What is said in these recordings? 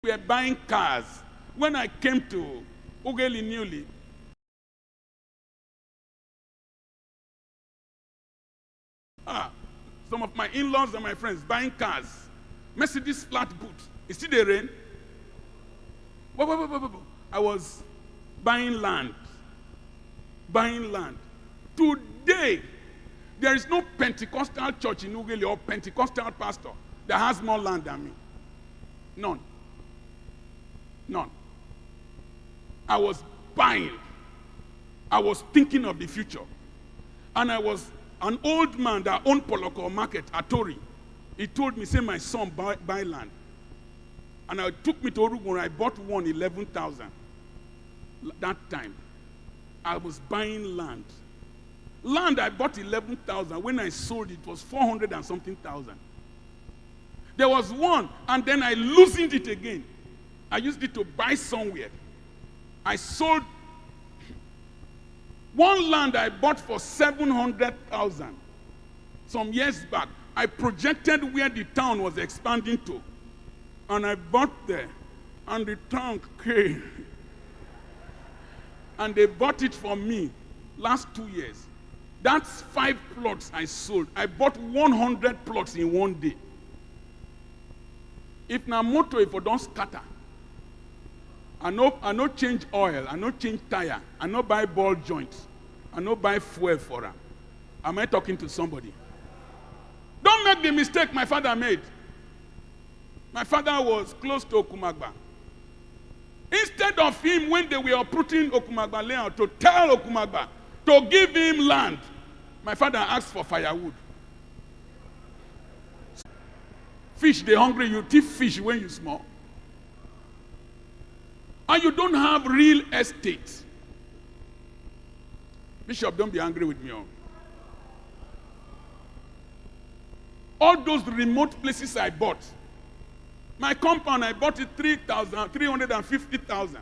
We were buying cars. When I came to Ugeli newly, some of my in-laws and my friends buying cars. Mercedes flat boot. You see the rain? I was buying land. Buying land. Today, there is no Pentecostal church in Ugeli or Pentecostal pastor that has more land than me. None. None. I was buying. I was thinking of the future. And I was an old man that owned Poloko Market, Atori. He told me, say, my son, buy land. And I took me to Orugun. I bought one 11,000. That time, I was buying land. Land I bought 11,000. When I sold it, it was 400 and something thousand. There was one, and then I loosened it again. I used it to buy somewhere. I sold one land I bought for 700,000 some years back. I projected where the town was expanding to. And I bought there. And the town came. And they bought it for me last 2 years. That's 5 plots I sold. I bought 100 plots in one day. If na motor, if I don't scatter, I no change oil, I no change tire, I no buy ball joints, I no buy fuel for her. Am I talking to somebody? Don't make the mistake my father made. My father was close to Okumagba. Instead of him, when they were uprooting Okumagba layout, to tell Okumagba to give him land, my father asked for firewood. Fish, they hungry, you thief fish when you small. And you don't have real estate. Bishop, don't be angry with me. All those remote places I bought. My compound, I bought it 350,000.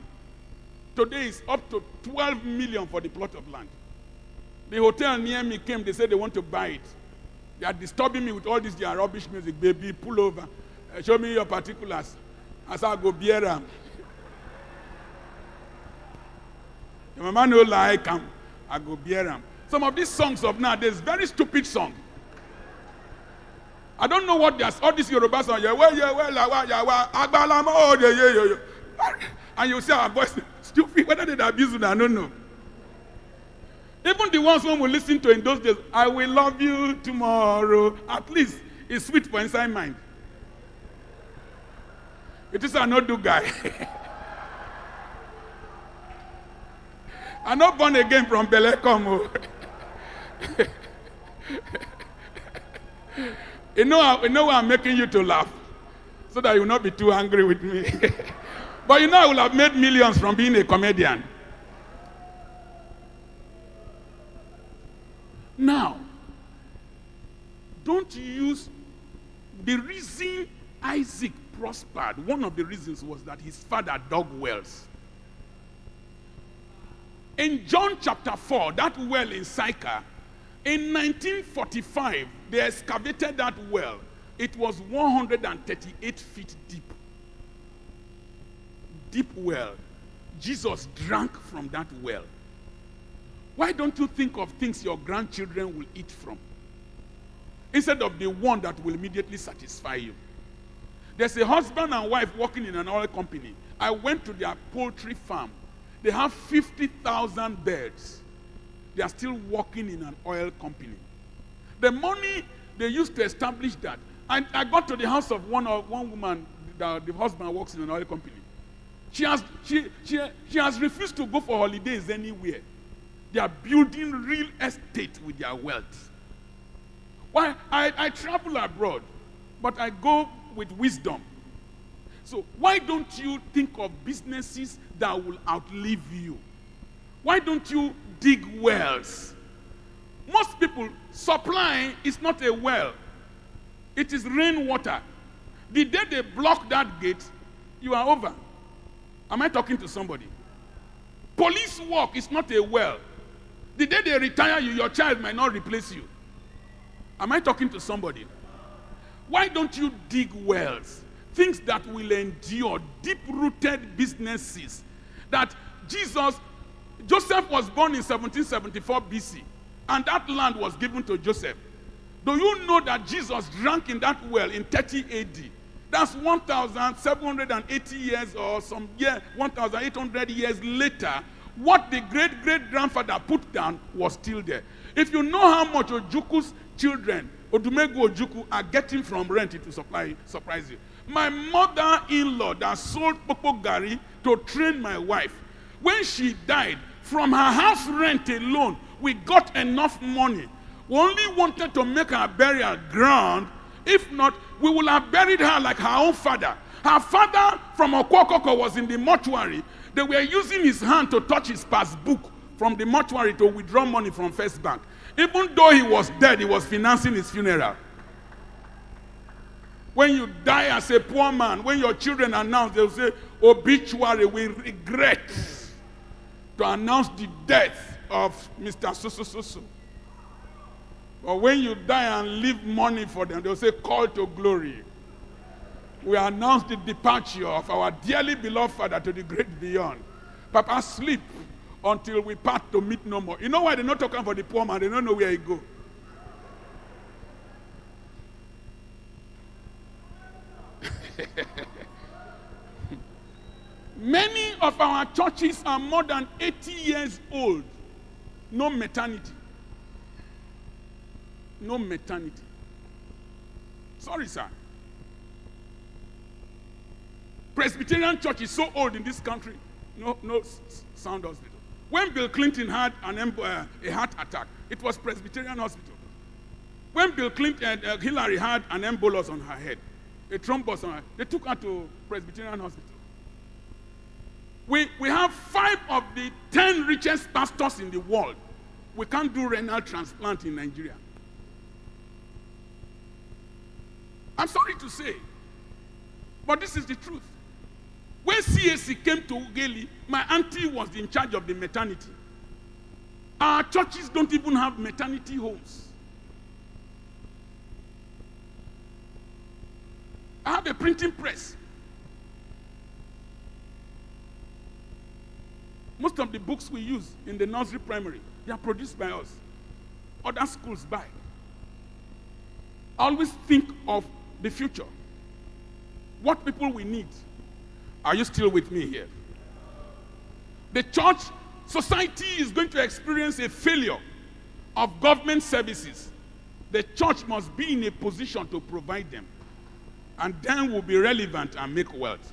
Today is up to 12 million for the plot of land. The hotel near me came, they said they want to buy it. They are disturbing me with all this their rubbish music. Baby, pull over. Show me your particulars. As I go beer them. The mama no like them. I go beer them. Some of these songs of nowadays, very stupid song. I don't know what there's all these Yoruba songs. And you say our voice stupid. Whether they abuse it, I don't know. Even the ones one will listen to in those days, I will love you tomorrow. At least it's sweet for inside mind. It is a no-do guy. I'm not born again from Belekom. You know why I'm making you to laugh, so that you will not be too angry with me. But you know I will have made millions from being a comedian. Now, don't use the reason Isaac prospered. One of the reasons was that his father dug wells. In John chapter 4, that well in Sychar, in 1945, they excavated that well. It was 138 feet deep. Deep well. Jesus drank from that well. Why don't you think of things your grandchildren will eat from, instead of the one that will immediately satisfy you? There's a husband and wife working in an oil company. I went to their poultry farm. They have 50,000 birds. They are still working in an oil company. The money they used to establish that. I got to the house of one woman, the husband works in an oil company. She has refused to go for holidays anywhere. They are building real estate with their wealth. Why? I travel abroad, but I go with wisdom. So why don't you think of businesses that will outlive you? Why don't you dig wells? Most people, supply is not a well. It is rainwater. The day they block that gate, you are over. Am I talking to somebody? Police work is not a well. The day they retire you, your child might not replace you. Am I talking to somebody? Why don't you dig wells? things that will endure, deep-rooted businesses. That Joseph was born in 1774 BC, and that land was given to Joseph. Do you know that Jesus drank in that well in 30 AD? That's 1,780 years or 1,800 years later. What the great-great-grandfather put down was still there. If you know how much Ojuku's children, Odumegu Ojuku, are getting from rent, it will surprise you. My mother-in-law that sold Popo Gari to train my wife, when she died, from her house rent alone, we got enough money. We only wanted to make her burial ground. If not, we would have buried her like her own father. Her father from Okwokoko was in the mortuary. They were using his hand to touch his passbook from the mortuary to withdraw money from First Bank. Even though he was dead, he was financing his funeral. When you die as a poor man, when your children announce, they'll say, obituary, we regret to announce the death of Mr. So. But when you die and leave money for them, they'll say, call to glory. We announce the departure of our dearly beloved father to the great beyond. Papa, sleep until we part to meet no more. You know why they're not talking for the poor man? They don't know where he go. Many of our churches are more than 80 years old. No maternity. No maternity. Sorry, sir. Presbyterian church is so old in this country. No sound hospital. When Bill Clinton had a heart attack, it was Presbyterian hospital. When Bill Clinton, Hillary had an embolus on her head, a thrombus on her, they took her to Presbyterian hospital. We have 5 of the 10 richest pastors in the world. We can't do renal transplant in Nigeria. I'm sorry to say, but this is the truth. When CAC came to Ugeli, my auntie was in charge of the maternity. Our churches don't even have maternity homes. I have a printing press. Most of the books we use in the nursery primary, they are produced by us. Other schools buy. Always think of the future. What people we need. Are you still with me here? The church society is going to experience a failure of government services. The church must be in a position to provide them. And then we'll be relevant and make wealth.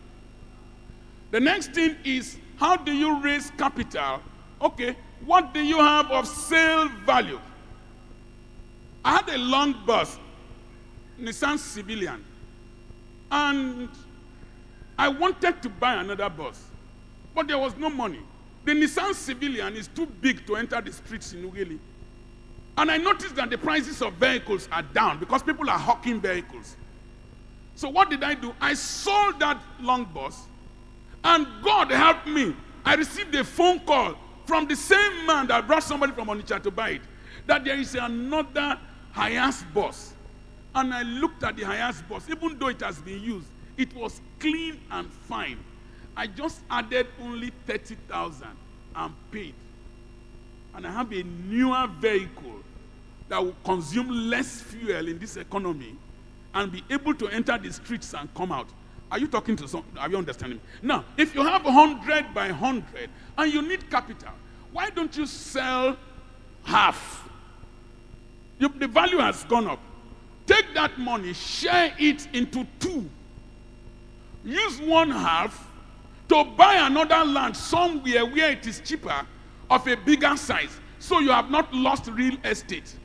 The next thing is, how do you raise capital? Okay, what do you have of sale value? I had a long bus, Nissan Civilian, and I wanted to buy another bus, but there was no money. The Nissan Civilian is too big to enter the streets in Ugeli. And I noticed that the prices of vehicles are down because people are hawking vehicles. So what did I do? I sold that long bus, and God helped me. I received a phone call from the same man that brought somebody from Onitsha to buy it, that there is another Hiace bus. And I looked at the Hiace bus. Even though it has been used, it was clean and fine. I just added only 30,000 and paid. And I have a newer vehicle that will consume less fuel in this economy and be able to enter the streets and come out. Are you talking to some? Are you understanding me? Now, if you have 100 by 100 and you need capital, why don't you sell half? The value has gone up. Take that money, share it into 2. Use 1/2 to buy another land somewhere where it is cheaper of a bigger size, so you have not lost real estate.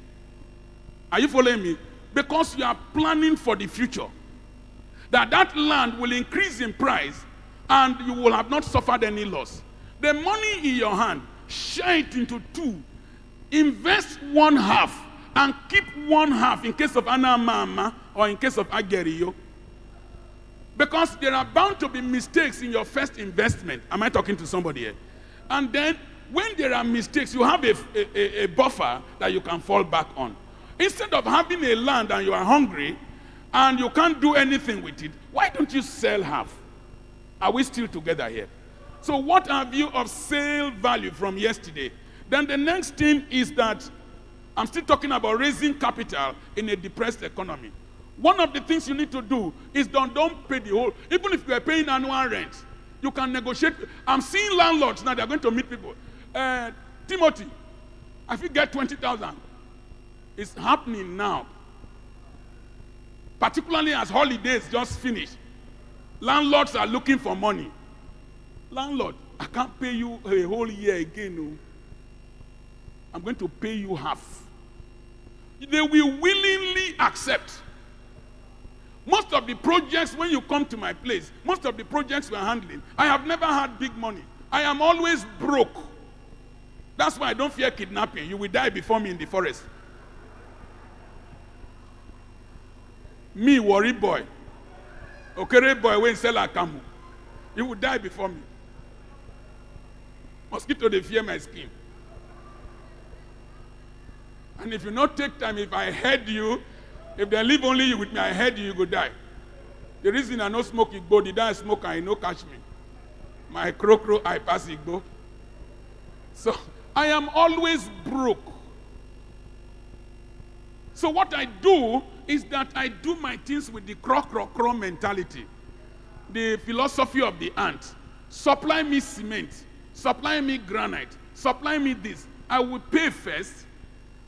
Are you following me? Because you are planning for the future. That land will increase in price and you will have not suffered any loss. The money in your hand, share it into 2. Invest 1/2 and keep 1/2 in case of Anamama or in case of Ageriyo. Because there are bound to be mistakes in your first investment. Am I talking to somebody here? And then when there are mistakes, you have a buffer that you can fall back on. Instead of having a land and you are hungry and you can't do anything with it, Why don't you sell half? Are we still together here? So what have you of sale value from yesterday? Then the next thing is that I'm still talking about raising capital in a depressed economy. One of the things you need to do is don't pay the whole. Even if you are paying annual rent, you can negotiate. I'm seeing landlords now, they're going to meet people. Timothy, if you get 20,000, it's happening now. Particularly as holidays just finished. Landlords are looking for money. Landlord, I can't pay you a whole year again. No. I'm going to pay you half. They will willingly accept. Most of the projects, when you come to my place, most of the projects we're handling, I have never had big money. I am always broke. That's why I don't fear kidnapping. You will die before me in the forest. Me, worry boy. Okere boy, when sell akamu. You will die before me. Mosquito, they fear my skin. And if you not take time, if I head you, if they leave only you with me, I head you, you go die. The reason I no smoke Igbo, the die smoke, I no catch me. My crow, I pass Igbo. So, I am always broke. So what I do is that I do my things with the crow mentality. The philosophy of the ant. Supply me cement. Supply me granite. Supply me this. I will pay first.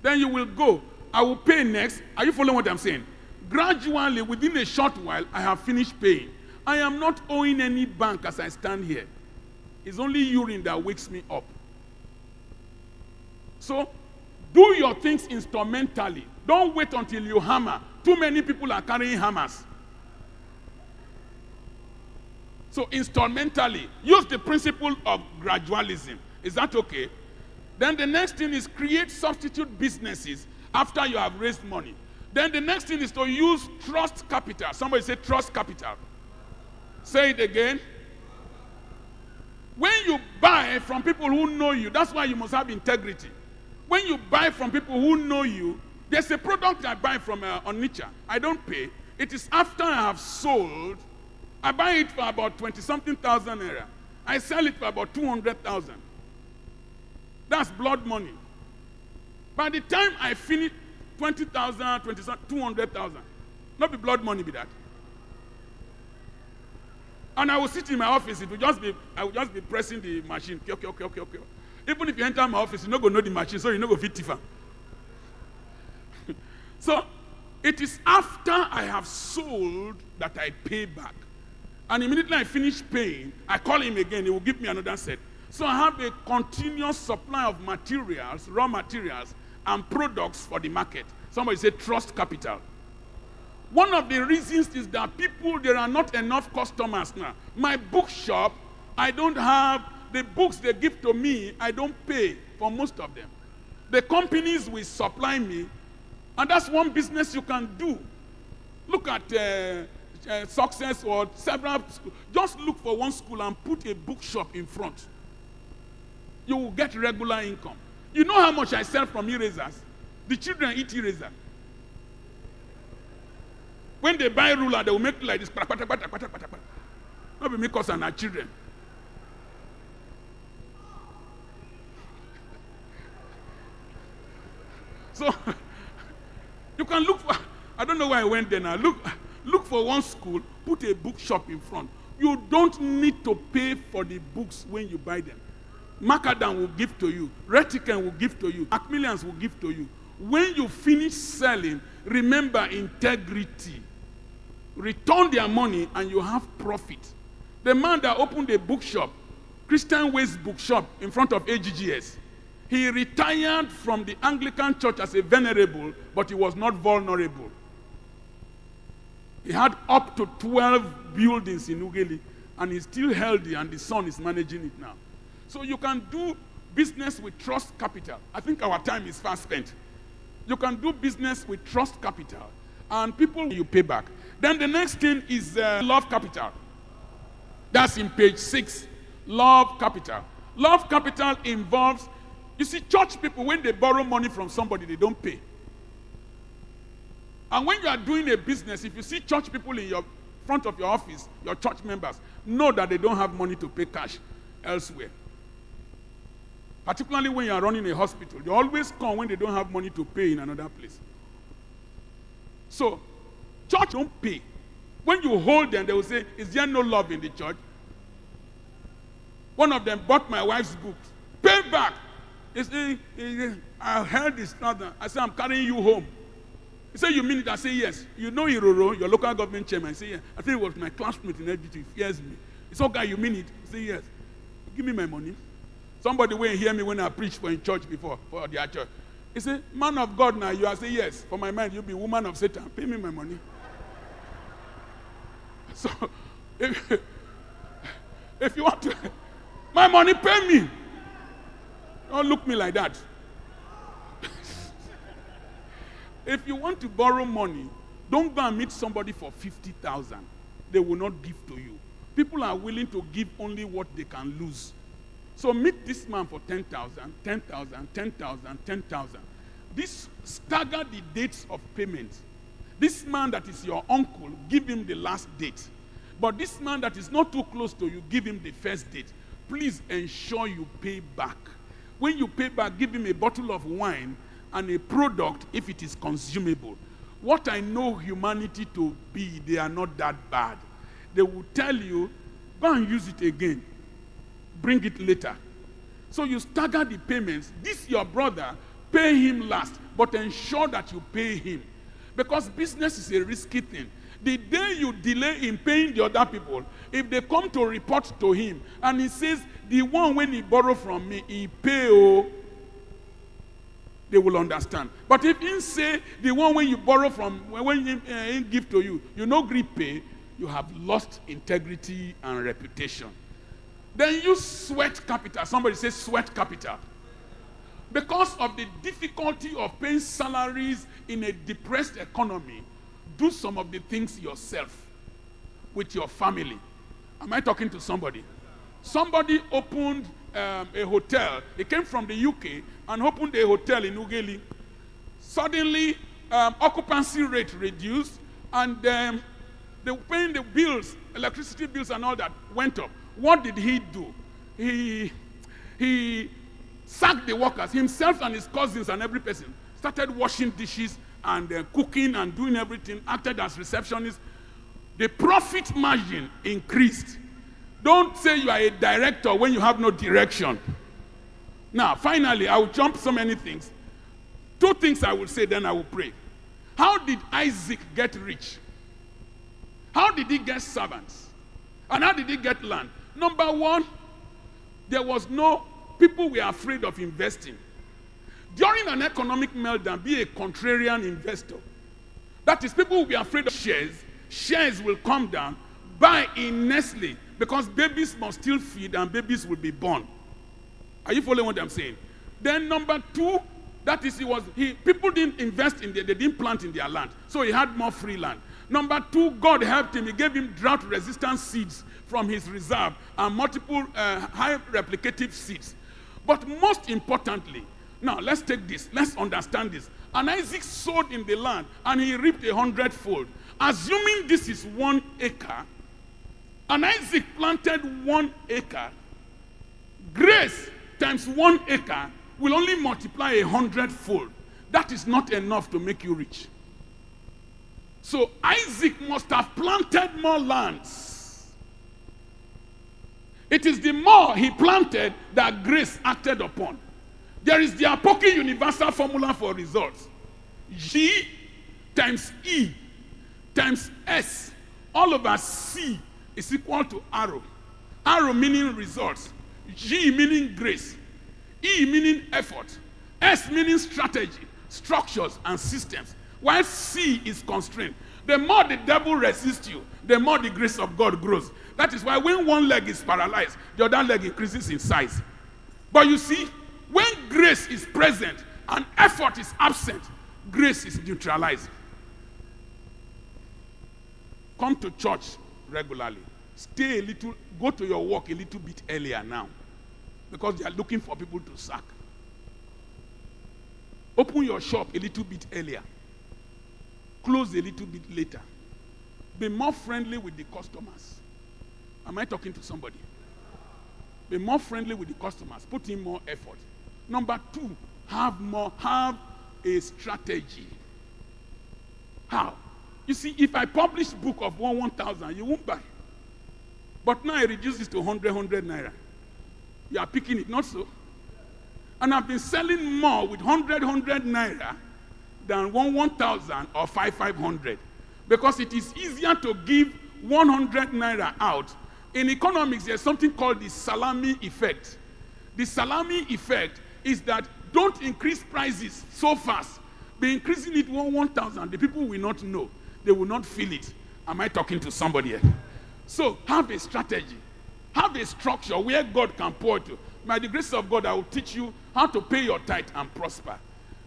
Then you will go. I will pay next. Are you following what I'm saying? Gradually, within a short while, I have finished paying. I am not owing any bank as I stand here. It's only urine that wakes me up. So, do your things instrumentally. Don't wait until you hammer. Too many people are carrying hammers. So, instrumentally, use the principle of gradualism. Is that okay? Then the next thing is create substitute businesses after you have raised money. Then the next thing is to use trust capital. Somebody say trust capital. Say it again. When you buy from people who know you, that's why you must have integrity. When you buy from people who know you, there's a product I buy from Onitsha. I don't pay. It is after I have sold. I buy it for about 20-something thousand naira. I sell it for about 200,000. That's blood money. By the time I finish 20,000, 200,000, not be blood money be that. And I will sit in my office. I will just be pressing the machine. Okay. Even if you enter my office, you're not going to know the machine, so you're not going to fit Tifa. So, it is after I have sold that I pay back. And immediately I finish paying, I call him again, he will give me another set. So I have a continuous supply of materials, raw materials, and products for the market. Somebody say trust capital. One of the reasons is that there are not enough customers now. My bookshop, I don't have the books they give to me, I don't pay for most of them. The companies will supply me, and that's one business you can do. Look at Success or several schools. Just look for one school and put a bookshop in front. You will get regular income. You know how much I sell from erasers? The children eat eraser. When they buy ruler, they will make it like this. Not be make us and our children. So, you can look for, I don't know why I went there now. Look for one school, put a bookshop in front. You don't need to pay for the books when you buy them. Macadam will give to you. Retican will give to you. Macmillans will give to you. When you finish selling, remember integrity. Return their money and you have profit. The man that opened a bookshop, Christian Ways Bookshop in front of AGGS, he retired from the Anglican Church as a venerable, but he was not vulnerable. He had up to 12 buildings in Ughelli, and he's still healthy, and the son is managing it now. So you can do business with trust capital. I think our time is fast spent. You can do business with trust capital, and people you pay back. Then the next thing is love capital. That's in page 6. Love capital. Love capital involves, you see, church people, when they borrow money from somebody, they don't pay. And when you are doing a business, if you see church people in your front of your office, your church members, know that they don't have money to pay cash elsewhere. Particularly when you are running a hospital. They always come when they don't have money to pay in another place. So, church don't pay. When you hold them, they will say, is there no love in the church? One of them bought my wife's book. Pay back. He said, I heard this. I said, I'm carrying you home. He said, you mean it? I said, yes. You know Iroro, your local government chairman. I said, yes. I think it was my classmate in LGT. He fears me. He said, okay, you mean it? He said, yes. Give me my money. Somebody went and hear me when I preached for in church before, for their church. He said, man of God now, you are saying yes. For my mind, you'll be woman of Satan. Pay me my money. So, if you want to, my money, pay me. Don't look me like that. If you want to borrow money, don't go and meet somebody for 50,000. They will not give to you. People are willing to give only what they can lose. So meet this man for 10,000, 10,000, 10,000, 10,000. This stagger the dates of payment. This man that is your uncle, give him the last date. But this man that is not too close to you, give him the first date. Please ensure you pay back. When you pay back, give him a bottle of wine and a product if it is consumable. What I know humanity to be, they are not that bad. They will tell you, go and use it again. Bring it later. So you stagger the payments. This your brother, pay him last, but ensure that you pay him. Because business is a risky thing. The day you delay in paying the other people, if they come to report to him, and he says, the one when he borrowed from me, he pay, oh, they will understand. But if he say, the one when you borrow from, when he give to you, you no agree pay, you have lost integrity and reputation. Then use sweat capital. Somebody says sweat capital. Because of the difficulty of paying salaries in a depressed economy, do some of the things yourself with your family. Am I talking to somebody? Somebody opened a hotel. He came from the UK and opened a hotel in Ughelli. Suddenly, occupancy rate reduced, and they were paying the bills, electricity bills and all that went up. What did he do? He sacked the workers, himself and his cousins and every person, started washing dishes and cooking and doing everything, acted as receptionists. The profit margin increased. Don't say you are a director when you have no direction. Now, finally, I will jump so many things. 2 things I will say, then I will pray. How did Isaac get rich? How did he get servants? And how did he get land? Number 1, there was no, people were afraid of investing. During an economic meltdown, be a contrarian investor. That is, people will be afraid of shares. Shares will come down. Buy in Nestle, because babies must still feed and babies will be born. Are you following what I'm saying? Then number 2, that is, people didn't invest in they didn't plant in their land. So he had more free land. Number 2, God helped him. He gave him drought-resistant seeds from his reserve and multiple high replicative seeds. But most importantly, now let's take this. Let's understand this. And Isaac sowed in the land and he reaped 100-fold. Assuming this is 1 acre, and Isaac planted 1 acre, grace times 1 acre will only multiply 100-fold. That is not enough to make you rich. So Isaac must have planted more lands. It is the more he planted that grace acted upon. There is the Apoki universal formula for results. G times E times S all over C is equal to arrow. Arrow meaning results. G meaning grace. E meaning effort. S meaning strategy, structures, and systems. While C is constraint. The more the devil resists you, the more the grace of God grows. That is why when one leg is paralyzed, the other leg increases in size. But you see, when grace is present and effort is absent, grace is neutralized. Come to church regularly. Stay a little, go to your work a little bit earlier now, because they are looking for people to sack. Open your shop a little bit earlier. Close a little bit later. Be more friendly with the customers. Am I talking to somebody? Be more friendly with the customers. Put in more effort. Number 2, have a strategy. How? You see, if I publish book of 1,000, you won't buy. But now I reduce it to 100 naira. You are picking it, not so. And I've been selling more with 100 naira than 1,000 or 500. Because it is easier to give 100 naira out. In economics, there's something called the salami effect. The salami effect is that don't increase prices so fast. Be increasing it 1,000. The people will not know. They will not feel it. Am I talking to somebody here? So have a strategy. Have a structure where God can pour to. By the grace of God, I will teach you how to pay your tithe and prosper.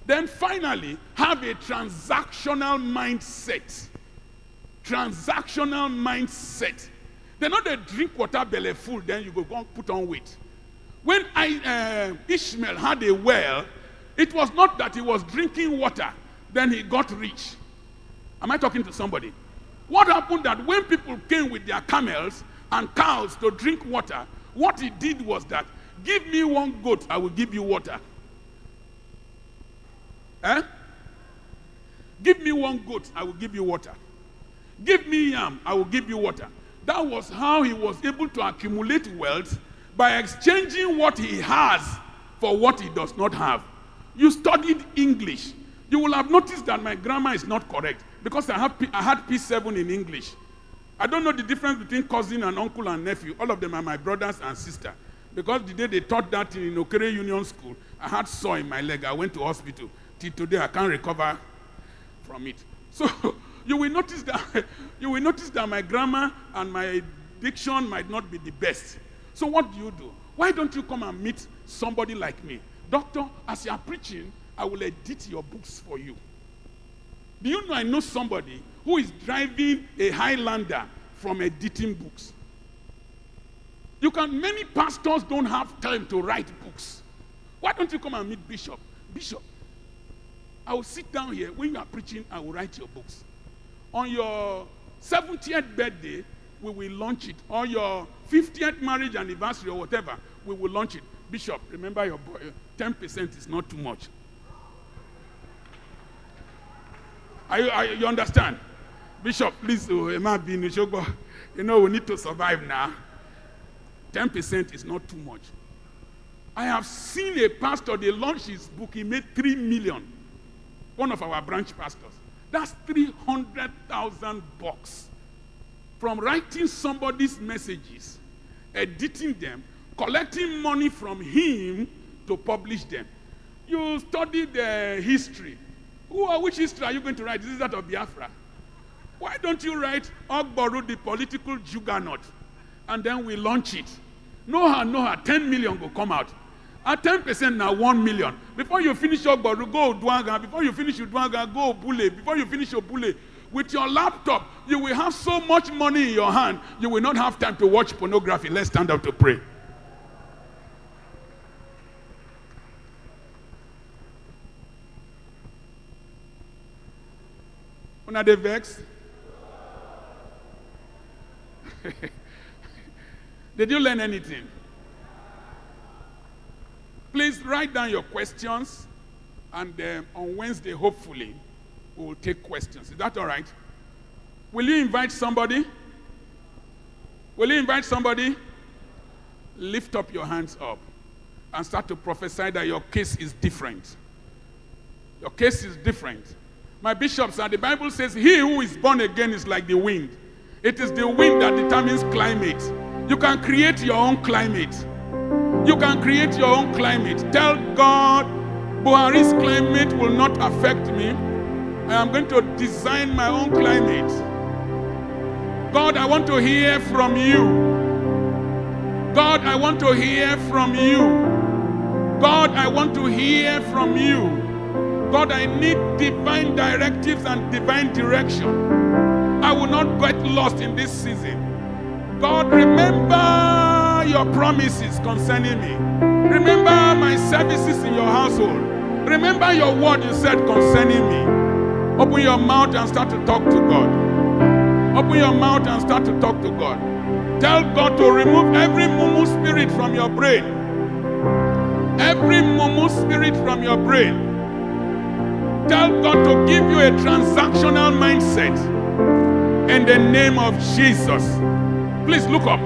Then finally, have a transactional mindset. Transactional mindset. They know they drink water belly full, then you go put on weight. When Ishmael had a well, it was not that he was drinking water, then he got rich. Am I talking to somebody? What happened that when people came with their camels and cows to drink water, what he did was that, give me 1 goat, I will give you water. Give me 1 goat, I will give you water. Give me yam, I will give you water. That was how he was able to accumulate wealth, by exchanging what he has for what he does not have. You studied English. You will have noticed that my grammar is not correct because I had P7 in English. I don't know the difference between cousin and uncle and nephew. All of them are my brothers and sisters. Because the day they taught that in Okere Union School, I had sore in my leg. I went to hospital. Till today, I can't recover from it. So you will notice that my grammar and my diction might not be the best. So what do? Why don't you come and meet somebody like me? Doctor, as you are preaching, I will edit your books for you. Do you know I know somebody who is driving a Highlander from editing books? Many pastors don't have time to write books. Why don't you come and meet Bishop? Bishop, I will sit down here. When you are preaching, I will write your books. On your 70th birthday, we will launch it. On your 50th marriage anniversary or whatever, we will launch it. Bishop, remember your boy, 10% is not too much. You understand? Bishop, please, you know we need to survive now. 10% is not too much. I have seen a pastor, they launched his book, he made 3 million. One of our branch pastors. That's 300,000 bucks. From writing somebody's messages, editing them, collecting money from him to publish them. You studied the history. Which history are you going to write? This is that of Biafra. Why don't you write Ogboru, the political juggernaut, and then we launch it? No, 10 million will come out. At 10% now, 1 million. Before you finish Ogboru, go Udwanga. Before you finish Udwanga, go Obule. Before you finish Obule, with your laptop, you will have so much money in your hand, you will not have time to watch pornography. Let's stand up to pray. Una dey vex? Did you learn anything? Please write down your questions, and on Wednesday, hopefully, we will take questions. Is that all right? Will you invite somebody? Will you invite somebody? Lift up your hands up and start to prophesy that your case is different. Your case is different. My bishops, and the Bible says, he who is born again is like the wind. It is the wind that determines climate. You can create your own climate. You can create your own climate. Tell God, Buhari's climate will not affect me. I am going to design my own climate. God, I want to hear from you. God, I want to hear from you. God, I want to hear from you. God, I need divine directives and divine direction. I will not get lost in this season. God, remember your promises concerning me. Remember my services in your household. Remember your word you said concerning me. Open your mouth and start to talk to God. Open your mouth and start to talk to God. Tell God to remove every mumu spirit from your brain. Every mumu spirit from your brain. Tell God to give you a transactional mindset in the name of Jesus. Please look up.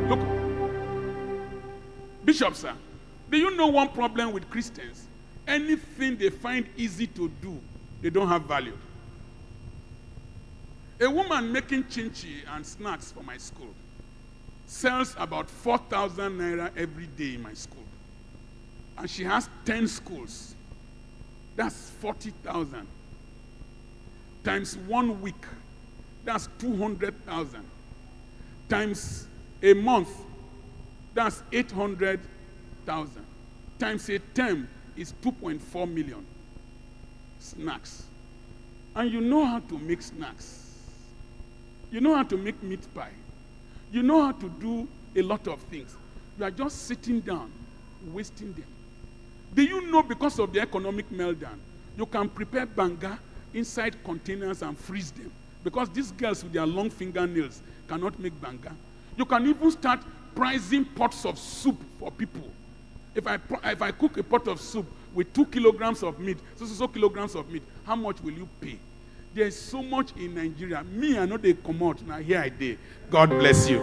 Look up. Bishop, sir, do you know one problem with Christians? Anything they find easy to do, they don't have value. A woman making chinchi and snacks for my school sells about 4,000 naira every day in my school. And she has 10 schools. That's 40,000. Times 1 week, that's 200,000. Times a month, that's 800,000. Times a term is 2.4 million. Snacks. And you know how to make snacks. You know how to make meat pie. You know how to do a lot of things. You are just sitting down, wasting them. Do you know because of the economic meltdown, you can prepare banga inside containers and freeze them? Because these girls with their long fingernails cannot make banga. You can even start pricing pots of soup for people. If I cook a pot of soup with 2 kilograms of meat, so kilograms of meat, how much will you pay? There's so much in Nigeria. Me, I know they come out. Now here I did. God bless you.